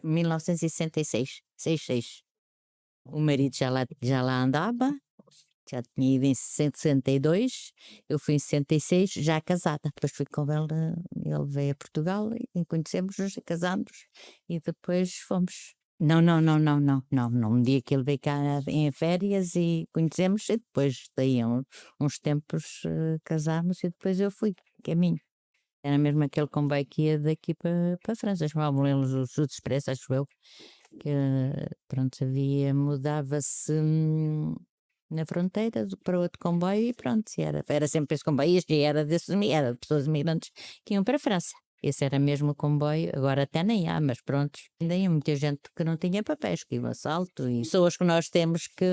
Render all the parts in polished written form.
1966, 66. O marido já lá andava, já tinha ido em 62, eu fui em 66, já casada. Depois fui com ele veio a Portugal e conhecemos-nos, casámos e depois fomos. Não, não, não, não, não, não, não. Um dia que ele veio cá em férias e conhecemos e depois daí a uns tempos casámos e depois eu fui, caminho. Era mesmo aquele comboio que ia daqui para a França, chamavam-lhe o Sud Expresso, acho eu, que pronto, mudava-se na fronteira para outro comboio e pronto, era sempre esse comboio, este era era de pessoas imigrantes que iam para a França. Esse era mesmo o comboio, agora até nem há, mas pronto, ainda ia muita gente que não tinha papéis, que ia assalto e pessoas que nós temos que,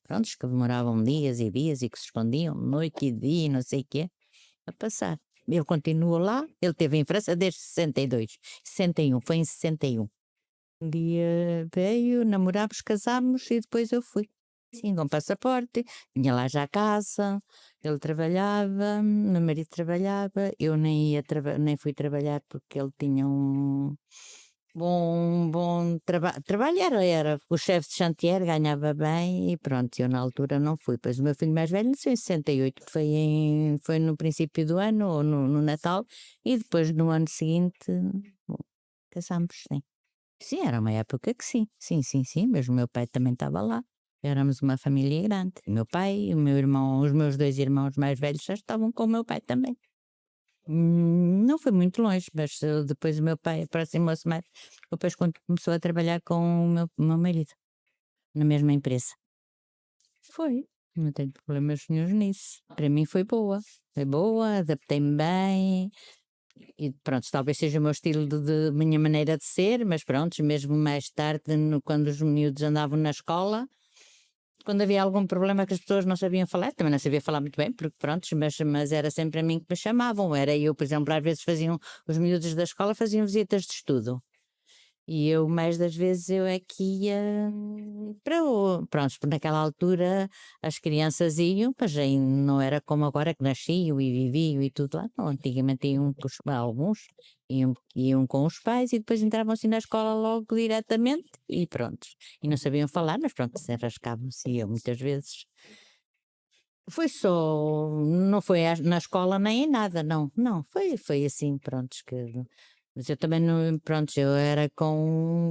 prontos, que demoravam dias e dias e que se escondiam noite e dia e não sei o quê, a passar. Ele continua lá, ele esteve em França desde 62, 61, foi em 61. Um dia veio, namorámos, casámos e depois eu fui. Sim, com passaporte, tinha lá já a casa, ele trabalhava, meu marido trabalhava, eu nem fui trabalhar porque ele tinha um bom trabalho, era o chefe de chantier, ganhava bem e pronto, eu na altura não fui. Pois o meu filho mais velho nasceu em 68, que foi no princípio do ano, ou no Natal, e depois no ano seguinte, bom, casámos, sim. Sim, era uma época que sim, sim, sim, sim, mas o meu pai também estava lá. Éramos uma família grande. O meu pai, o meu irmão, os meus dois irmãos mais velhos já estavam com o meu pai também. Não foi muito longe, mas depois o meu pai aproximou-se mais, depois quando começou a trabalhar com o meu marido, na mesma empresa. Foi, não tenho problemas nenhuns nisso. Para mim foi boa, adaptei-me bem, e pronto, talvez seja o meu estilo de minha maneira de ser, mas pronto, mesmo mais tarde, quando os miúdos andavam na escola, quando havia algum problema que as pessoas não sabiam falar, também não sabia falar muito bem, porque pronto, mas era sempre a mim que me chamavam, era eu, por exemplo, às vezes os miúdos da escola faziam visitas de estudo. E eu, mais das vezes, eu é que ia pronto, porque naquela altura as crianças iam, mas aí não era como agora que nasciam e viviam e tudo lá, não, antigamente iam alguns, iam com os pais e depois entravam assim na escola logo diretamente e pronto, e não sabiam falar, mas pronto, se arrascavam-se e eu muitas vezes. Foi só, não foi na escola nem em nada, não, não, foi assim, pronto, mas eu também não, pronto, eu era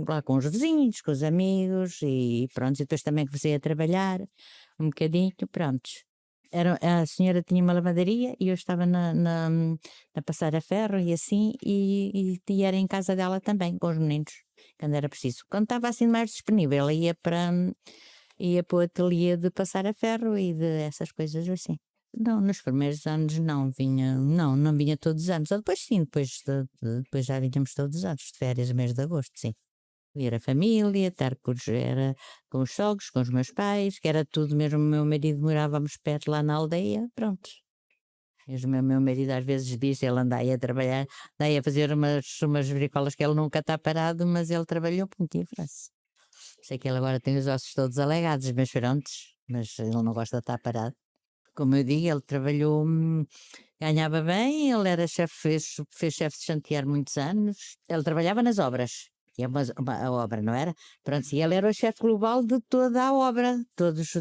lá com os vizinhos, com os amigos e pronto, e depois também comecei a trabalhar um bocadinho, pronto. A senhora tinha uma lavandaria e eu estava na passar a ferro e assim, e era em casa dela também, com os meninos, quando era preciso. Quando estava assim mais disponível, ia para o ateliê de passar a ferro e de essas coisas assim. Não, nos primeiros anos não vinha todos os anos. Depois sim, depois já vinhamos todos os anos, de férias, mês de agosto, sim. Ver a família, estar era com os sogros, com os meus pais, que era tudo mesmo, o meu marido morávamos perto lá na aldeia, pronto. Mesmo o meu marido às vezes diz, ele anda aí a trabalhar, anda aí a fazer umas bricolas que ele nunca está parado, mas ele trabalhou muito em França. Sei que ele agora tem os ossos todos alegados, mas pronto, mas ele não gosta de estar parado. Como eu digo, ele trabalhou, ganhava bem, ele era chefe, fez chefe de chantier muitos anos, ele trabalhava nas obras, que é a obra, não era? Pronto, e ele era o chefe global de toda a obra, todos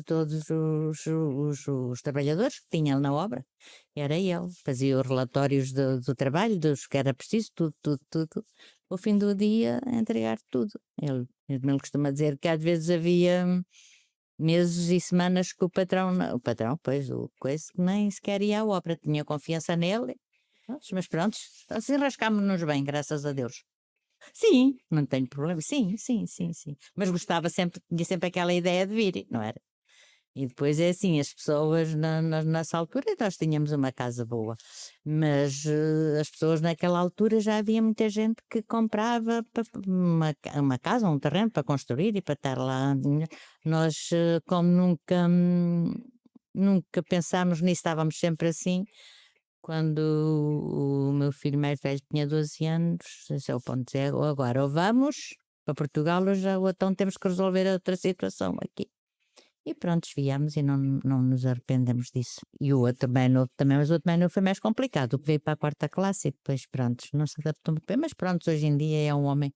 os trabalhadores que tinham na obra, era ele, fazia os relatórios do trabalho, dos que era preciso, tudo, tudo, tudo, ao fim do dia entregar tudo. Ele costuma dizer que às vezes havia meses e semanas que o patrão, pois, o coisa, nem sequer ia à obra, tinha confiança nele. Mas pronto, assim rascámos-nos bem, graças a Deus. Sim, não tenho problema. Sim, sim, sim, sim. Mas gostava sempre, tinha sempre aquela ideia de vir, não era? E depois é assim, as pessoas nessa altura nós tínhamos uma casa boa, mas as pessoas naquela altura já havia muita gente que comprava uma casa, um terreno para construir e para estar lá. Nós, como nunca pensámos nisso, estávamos sempre assim. Quando o meu filho mais velho tinha 12 anos, esse é o ponto, ou agora ou vamos para Portugal ou então temos que resolver outra situação aqui. E pronto, viemos e não nos arrependemos disso. E o outro bem novo também, mas o outro bem novo foi mais complicado, o que veio para a quarta classe e depois pronto, não se adaptou muito bem, mas pronto, hoje em dia é um homem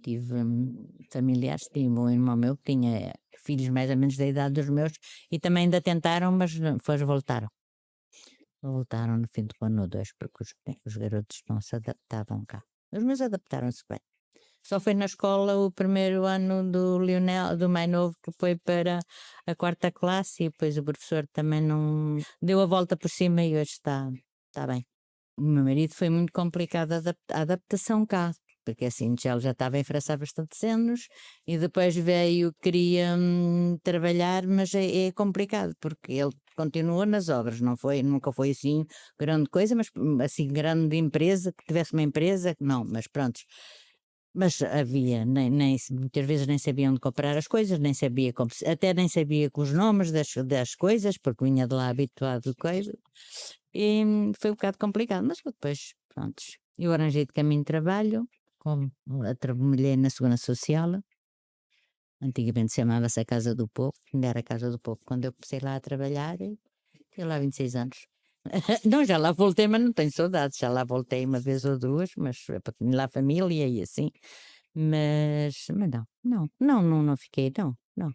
Tive familiares, tive um irmão meu que tinha filhos mais ou menos da idade dos meus e também ainda tentaram, mas depois voltaram. Voltaram no fim do ano ou 2, porque os garotos não se adaptavam cá. Os meus adaptaram-se bem. Só foi na escola o primeiro ano do Lionel, do mais novo, que foi para a 4ª classe e depois o professor também não deu a volta por cima e hoje está bem. O meu marido foi muito complicado a adaptação cá, porque assim ele já estava em França há bastantes anos e depois veio, queria trabalhar, mas é complicado, porque ele continua nas obras, nunca foi assim grande coisa, mas assim grande empresa, que tivesse uma empresa, não, mas pronto. Mas havia, muitas vezes nem sabia onde comprar as coisas, nem sabia até nem sabia com os nomes das coisas, porque vinha de lá habituado a coisa. E foi um bocado complicado, mas depois, pronto, eu arranjei de caminho de trabalho, trabalhei na Segurança Social, antigamente chamava-se a Casa do Povo, ainda era a Casa do Povo, quando eu comecei lá a trabalhar, tenho lá 26 anos. Não, já lá voltei, mas não tenho saudades. Já lá voltei uma vez ou duas, mas é para ter lá família e assim. Mas não fiquei, não, não.